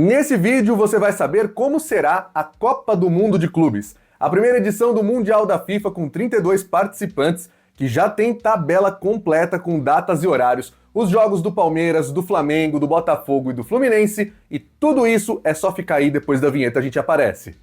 Nesse vídeo você vai saber como será a Copa do Mundo de Clubes, a primeira edição do Mundial da FIFA com 32 participantes, que já tem tabela completa com datas e horários, os jogos do Palmeiras, do Flamengo, do Botafogo e do Fluminense, e tudo isso é só ficar aí, depois da vinheta a gente aparece.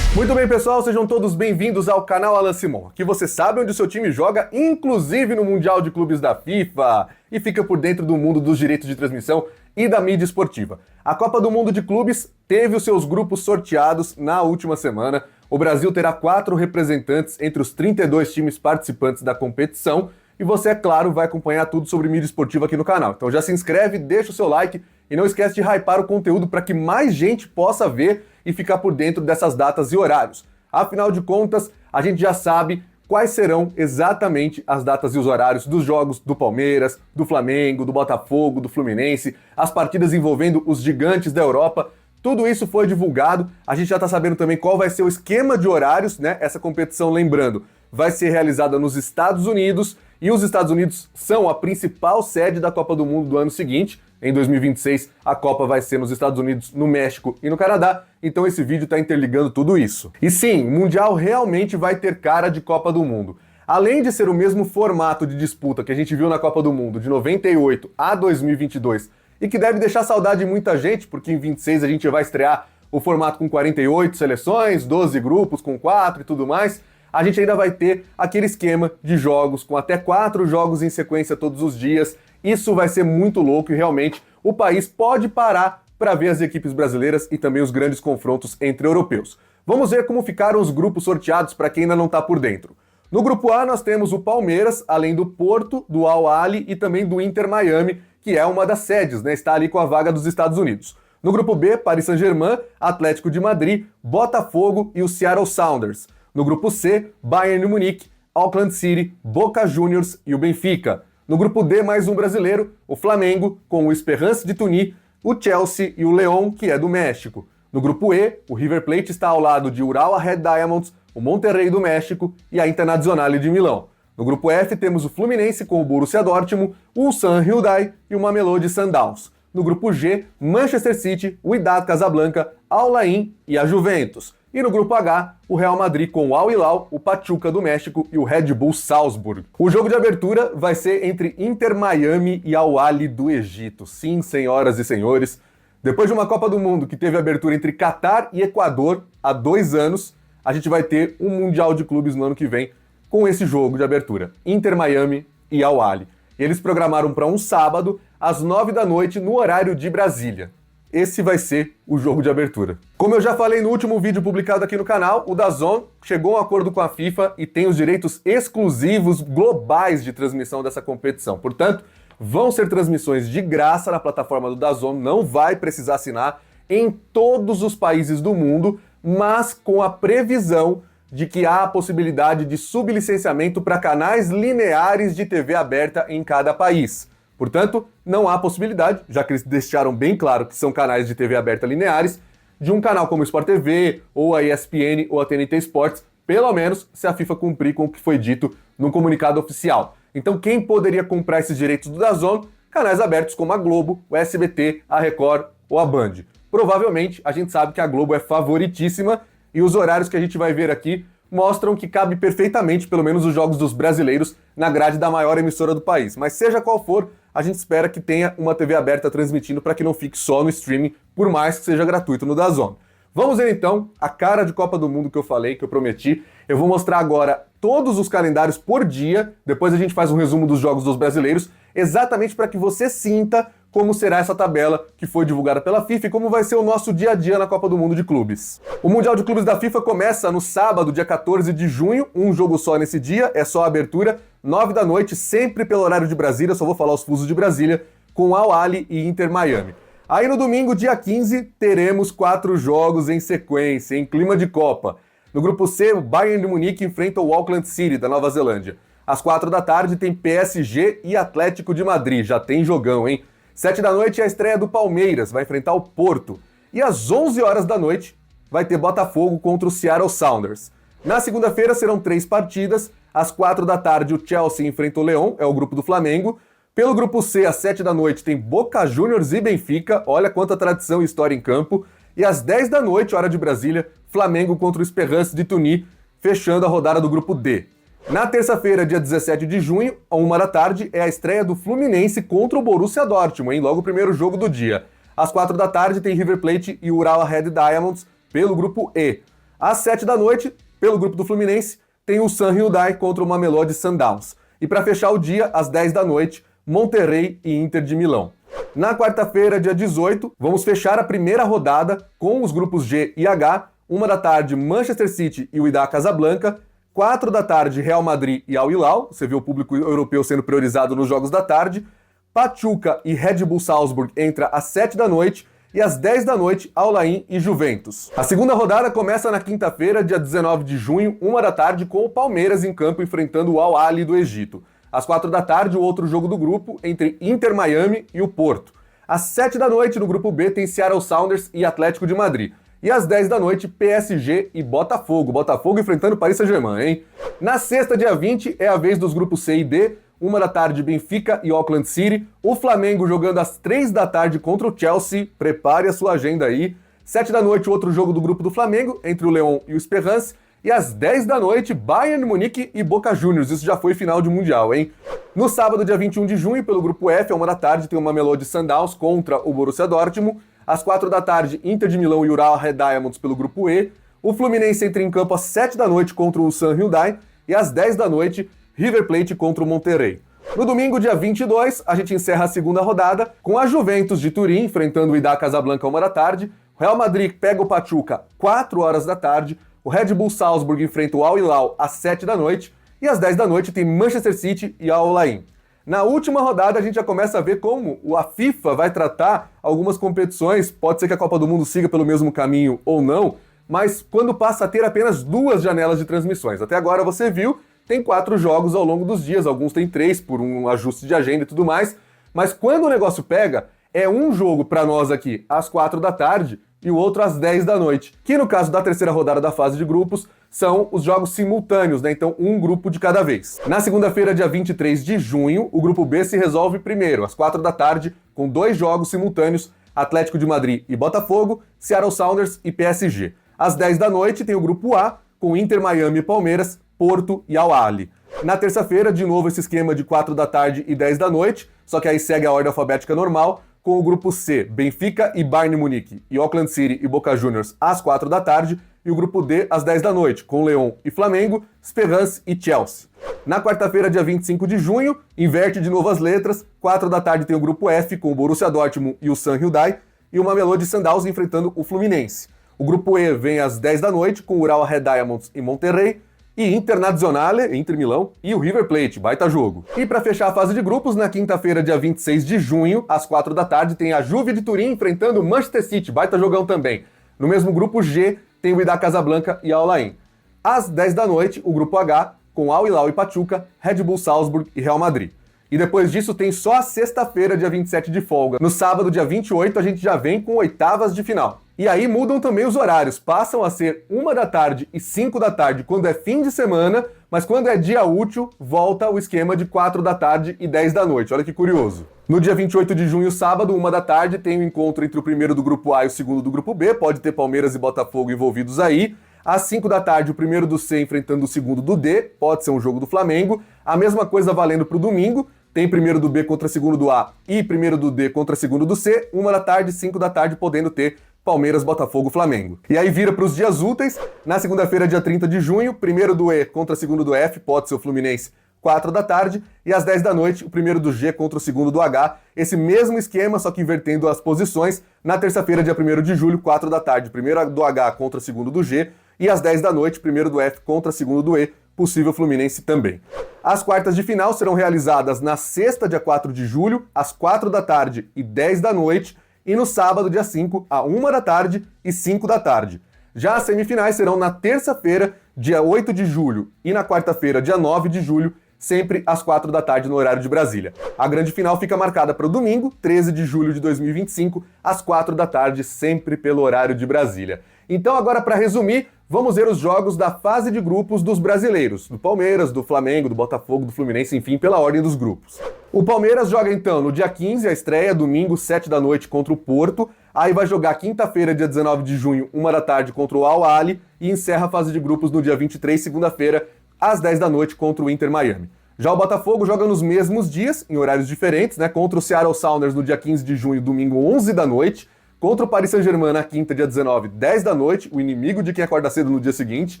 Muito bem, pessoal, sejam todos bem-vindos ao canal Alan Simon. Aqui você sabe onde o seu time joga, inclusive no Mundial de Clubes da FIFA, e fica por dentro do mundo dos direitos de transmissão e da mídia esportiva. A Copa do Mundo de Clubes teve os seus grupos sorteados na última semana. O Brasil terá 4 representantes entre os 32 times participantes da competição, e você, é claro, vai acompanhar tudo sobre mídia esportiva aqui no canal. Então já se inscreve, deixa o seu like e não esquece de hypar o conteúdo para que mais gente possa ver e ficar por dentro dessas datas e horários. Afinal de contas, a gente já sabe quais serão exatamente as datas e os horários dos jogos do Palmeiras, do Flamengo, do Botafogo, do Fluminense, as partidas envolvendo os gigantes da Europa. Tudo isso foi divulgado, a gente já está sabendo também qual vai ser o esquema de horários, né? Essa competição, lembrando, vai ser realizada nos Estados Unidos, e os Estados Unidos são a principal sede da Copa do Mundo do ano seguinte. Em 2026, a Copa vai ser nos Estados Unidos, no México e no Canadá, então esse vídeo está interligando tudo isso. E sim, o Mundial realmente vai ter cara de Copa do Mundo. Além de ser o mesmo formato de disputa que a gente viu na Copa do Mundo de 98 a 2022, e que deve deixar saudade em muita gente, porque em 26 a gente vai estrear o formato com 48 seleções, 12 grupos com 4 e tudo mais, a gente ainda vai ter aquele esquema de jogos com até 4 jogos em sequência todos os dias. Isso vai ser muito louco e realmente o país pode parar para ver as equipes brasileiras e também os grandes confrontos entre europeus. Vamos ver como ficaram os grupos sorteados para quem ainda não está por dentro. No grupo A nós temos o Palmeiras, além do Porto, do Al Ahly e também do Inter Miami, que é uma das sedes, né? Está ali com a vaga dos Estados Unidos. No grupo B, Paris Saint-Germain, Atlético de Madrid, Botafogo e o Seattle Sounders. No grupo C, Bayern de Munique, Auckland City, Boca Juniors e o Benfica. No grupo D, mais um brasileiro, o Flamengo, com o Esperance de Tunis, o Chelsea e o León, que é do México. No grupo E, o River Plate está ao lado de Urawa Red Diamonds, o Monterrey do México e a Internazionale de Milão. No grupo F, temos o Fluminense com o Borussia Dortmund, o Ulsan Hyundai e o Mamelodi Sundowns. No grupo G, Manchester City, o Wydad Casablanca, Al Ain e a Juventus. E no grupo H, o Real Madrid com o Al Hilal, o Pachuca do México e o Red Bull Salzburg. O jogo de abertura vai ser entre Inter Miami e Al Ahly do Egito. Sim, senhoras e senhores, depois de uma Copa do Mundo que teve abertura entre Catar e Equador há 2 anos, a gente vai ter um Mundial de Clubes no ano que vem com esse jogo de abertura, Inter Miami e Al Ahly. Eles programaram para um sábado, às 9 da noite, no horário de Brasília. Esse vai ser o jogo de abertura. Como eu já falei no último vídeo publicado aqui no canal, o DAZN chegou a um acordo com a FIFA e tem os direitos exclusivos globais de transmissão dessa competição. Portanto, vão ser transmissões de graça na plataforma do DAZN, não vai precisar assinar em todos os países do mundo, mas com a previsão de que há a possibilidade de sublicenciamento para canais lineares de TV aberta em cada país. Portanto, não há possibilidade, já que eles deixaram bem claro que são canais de TV aberta lineares, de um canal como o Sport TV, ou a ESPN, ou a TNT Sports, pelo menos se a FIFA cumprir com o que foi dito no comunicado oficial. Então quem poderia comprar esses direitos do DAZN? Canais abertos como a Globo, o SBT, a Record ou a Band. Provavelmente, a gente sabe que a Globo é favoritíssima, e os horários que a gente vai ver aqui mostram que cabe perfeitamente, pelo menos os jogos dos brasileiros, na grade da maior emissora do país. Mas seja qual for, a gente espera que tenha uma TV aberta transmitindo para que não fique só no streaming, por mais que seja gratuito no DAZN. Vamos ver então a cara de Copa do Mundo que eu falei, que eu prometi. Eu vou mostrar agora todos os calendários por dia, depois a gente faz um resumo dos jogos dos brasileiros, exatamente para que você sinta como será essa tabela que foi divulgada pela FIFA e como vai ser o nosso dia a dia na Copa do Mundo de Clubes. O Mundial de Clubes da FIFA começa no sábado, dia 14 de junho, um jogo só nesse dia, é só a abertura, 9 da noite, sempre pelo horário de Brasília, só vou falar os fusos de Brasília, com Al Ahly e Inter Miami. Aí no domingo, dia 15, teremos 4 jogos em sequência, em clima de Copa. No grupo C, o Bayern de Munique enfrenta o Auckland City, da Nova Zelândia. Às 4 da tarde tem PSG e Atlético de Madrid, já tem jogão, hein? 7 da noite é a estreia do Palmeiras, vai enfrentar o Porto. E às 11 horas da noite vai ter Botafogo contra o Seattle Sounders. Na segunda-feira serão 3 partidas. Às 4 da tarde o Chelsea enfrenta o León, é o grupo do Flamengo. Pelo grupo C, às 7 da noite, tem Boca Juniors e Benfica, olha quanta tradição e história em campo. E às 10 da noite, hora de Brasília, Flamengo contra o Esperance de Tunis, fechando a rodada do grupo D. Na terça-feira, dia 17 de junho, à 1 da tarde, é a estreia do Fluminense contra o Borussia Dortmund, logo o primeiro jogo do dia. Às 4 da tarde, tem River Plate e Ural Red Diamonds pelo grupo E. Às 7 da noite, pelo grupo do Fluminense, tem o San Hyundai contra o Mamelodi Sundowns. E para fechar o dia, às 10 da noite, Monterrey e Inter de Milão. Na quarta-feira, dia 18, vamos fechar a primeira rodada com os grupos G e H. 1 da tarde, Manchester City e o Wydad Casablanca. 4 da tarde, Real Madrid e Al Hilal. Você vê o público europeu sendo priorizado nos jogos da tarde. Pachuca e Red Bull Salzburg entra às 7 da noite. E às 10 da noite, Al-Ain e Juventus. A segunda rodada começa na quinta-feira, dia 19 de junho, 1 da tarde, com o Palmeiras em campo enfrentando o Al-Ahly do Egito. Às 4 da tarde, o outro jogo do grupo entre Inter Miami e o Porto. Às 7 da noite, no grupo B, tem Seattle Sounders e Atlético de Madrid. E às 10 da noite, PSG e Botafogo. Botafogo enfrentando Paris Saint-Germain, hein? Na sexta, dia 20, é a vez dos grupos C e D. 1 da tarde, Benfica e Auckland City. O Flamengo jogando às 3 da tarde contra o Chelsea. Prepare a sua agenda aí. 7 da noite, outro jogo do grupo do Flamengo, entre o Lyon e o Esperance. E às 10 da noite, Bayern Munique e Boca Juniors. Isso já foi final de Mundial, hein? No sábado, dia 21 de junho, pelo grupo F, à 1 da tarde, tem o Mamelodi Sundowns contra o Borussia Dortmund. Às 4 da tarde, Inter de Milão e Ural Red Diamonds pelo grupo E. O Fluminense entra em campo às 7 da noite contra o San Hyundai. E às 10 da noite, River Plate contra o Monterrey. No domingo, dia 22, a gente encerra a segunda rodada com a Juventus de Turim enfrentando o Wydad Casablanca à 1 da tarde. O Real Madrid pega o Pachuca 4 horas da tarde. O Red Bull Salzburg enfrenta o Al Hilal às 7 da noite. E às 10 da noite tem Manchester City e Al-Ain. Na última rodada, a gente já começa a ver como a FIFA vai tratar algumas competições. Pode ser que a Copa do Mundo siga pelo mesmo caminho ou não, mas quando passa a ter apenas 2 janelas de transmissões. Até agora você viu, tem 4 jogos ao longo dos dias, alguns tem 3 por um ajuste de agenda e tudo mais, mas quando o negócio pega, é um jogo para nós aqui às 4 da tarde e o outro às 10 da noite, que no caso da terceira rodada da fase de grupos, são os jogos simultâneos, né? Então um grupo de cada vez. Na segunda-feira, dia 23 de junho, o grupo B se resolve primeiro, às 4 da tarde, com 2 jogos simultâneos, Atlético de Madrid e Botafogo, Seattle Sounders e PSG. Às 10 da noite tem o grupo A, com Inter Miami e Palmeiras, Porto e Al-Ahly. Na terça-feira, de novo esse esquema de 4 da tarde e 10 da noite, só que aí segue a ordem alfabética normal, com o grupo C, Benfica e Bayern Munique, e Auckland City e Boca Juniors às 4 da tarde, e o grupo D às 10 da noite, com Lyon e Flamengo, Esperance e Chelsea. Na quarta-feira, dia 25 de junho, inverte de novo as letras, 4 da tarde tem o grupo F, com o Borussia Dortmund e o San Hyundai, e o Mamelodi Sundowns enfrentando o Fluminense. O grupo E vem às 10 da noite, com o Ural Red Diamonds e Monterrey, e Internazionale, Inter Milão, e o River Plate, baita jogo. E para fechar a fase de grupos, na quinta-feira, dia 26 de junho, às 4 da tarde, tem a Juve de Turim enfrentando o Manchester City, baita jogão também. No mesmo grupo G, tem o Wydad Casablanca e Al-Ain. Às 10 da noite, o grupo H, com Al Hilal e Pachuca, Red Bull Salzburg e Real Madrid. E depois disso tem só a sexta-feira, dia 27 de folga. No sábado, dia 28, a gente já vem com oitavas de final. E aí mudam também os horários, passam a ser 1 da tarde e 5 da tarde quando é fim de semana, mas quando é dia útil, volta o esquema de 4 da tarde e 10 da noite. Olha que curioso. No dia 28 de junho, sábado, 1 da tarde, tem o encontro entre o primeiro do grupo A e o segundo do grupo B, pode ter Palmeiras e Botafogo envolvidos aí. Às 5 da tarde, o primeiro do C enfrentando o segundo do D, pode ser um jogo do Flamengo. A mesma coisa valendo para o domingo, tem primeiro do B contra segundo do A e primeiro do D contra segundo do C, 1 da tarde, 5 da tarde, podendo ter Palmeiras, Botafogo, Flamengo. E aí vira para os dias úteis, na segunda-feira, dia 30 de junho, primeiro do E contra segundo do F, pode ser o Fluminense, 4 da tarde, e às 10 da noite, o primeiro do G contra o segundo do H, esse mesmo esquema, só que invertendo as posições, na terça-feira, dia 1º de julho, 4 da tarde, primeiro do H contra o segundo do G, e às 10 da noite, primeiro do F contra segundo do E, possível Fluminense também. As quartas de final serão realizadas na sexta, dia 4 de julho, às 4 da tarde e 10 da noite, e no sábado, dia 5, à 1 da tarde e 5 da tarde. Já as semifinais serão na terça-feira, dia 8 de julho, e na quarta-feira, dia 9 de julho, sempre às 4 da tarde no horário de Brasília. A grande final fica marcada para o domingo, 13 de julho de 2025, às 4 da tarde, sempre pelo horário de Brasília. Então agora, para resumir, vamos ver os jogos da fase de grupos dos brasileiros, do Palmeiras, do Flamengo, do Botafogo, do Fluminense, enfim, pela ordem dos grupos. O Palmeiras joga então no dia 15, a estreia, domingo, 7 da noite contra o Porto, aí vai jogar quinta-feira, dia 19 de junho, 1 da tarde contra o Al Ahly e encerra a fase de grupos no dia 23, segunda-feira, às 10 da noite contra o Inter Miami. Já o Botafogo joga nos mesmos dias, em horários diferentes, né? Contra o Seattle Sounders no dia 15 de junho, domingo, 11 da noite. Contra o Paris Saint-Germain na quinta, dia 19, 10 da noite, o inimigo de quem acorda cedo no dia seguinte.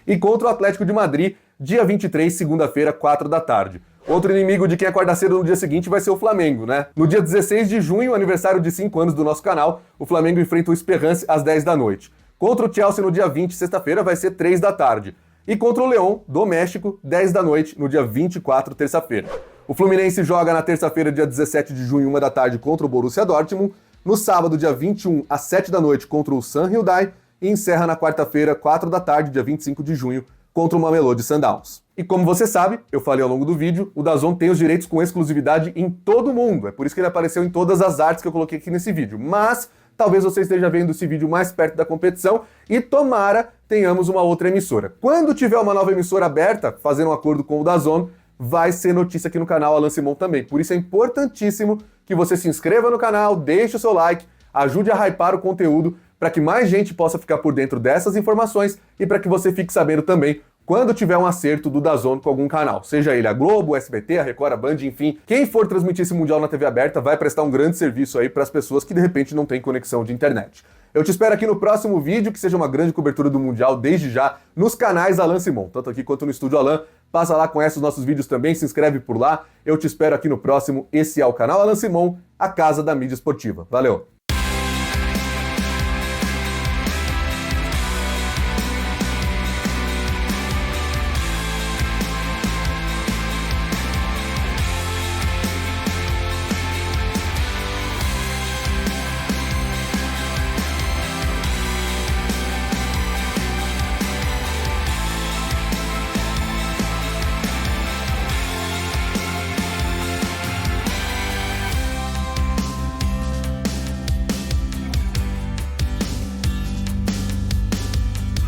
E contra o Atlético de Madrid, dia 23, segunda-feira, 4 da tarde. Outro inimigo de quem acorda cedo no dia seguinte vai ser o Flamengo, né? No dia 16 de junho, aniversário de 5 anos do nosso canal, o Flamengo enfrenta o Esperance às 10 da noite. Contra o Chelsea no dia 20, sexta-feira, vai ser 3 da tarde. E contra o León, do México, 10 da noite, no dia 24, terça-feira. O Fluminense joga na terça-feira, dia 17 de junho, 1 da tarde, contra o Borussia Dortmund. No sábado, dia 21, às 7 da noite, contra o San Hyundai. E encerra na quarta-feira, 4 da tarde, dia 25 de junho, contra o Mamelodi Sundowns. E como você sabe, eu falei ao longo do vídeo, o DAZN tem os direitos com exclusividade em todo o mundo. É por isso que ele apareceu em todas as artes que eu coloquei aqui nesse vídeo. Mas talvez você esteja vendo esse vídeo mais perto da competição e tomara tenhamos uma outra emissora. Quando tiver uma nova emissora aberta, fazendo um acordo com o DAZN, vai ser notícia aqui no canal Alan Simon também. Por isso é importantíssimo que você se inscreva no canal, deixe o seu like, ajude a hypar o conteúdo para que mais gente possa ficar por dentro dessas informações e para que você fique sabendo também quando tiver um acerto do DAZN com algum canal, seja ele a Globo, o SBT, a Record, a Band, enfim, quem for transmitir esse Mundial na TV aberta vai prestar um grande serviço aí para as pessoas que de repente não têm conexão de internet. Eu te espero aqui no próximo vídeo, que seja uma grande cobertura do Mundial desde já nos canais Alan Simon, tanto aqui quanto no Estúdio Alan. Passa lá, conhece os nossos vídeos também, se inscreve por lá. Eu te espero aqui no próximo. Esse é o canal Alan Simon, a casa da mídia esportiva. Valeu!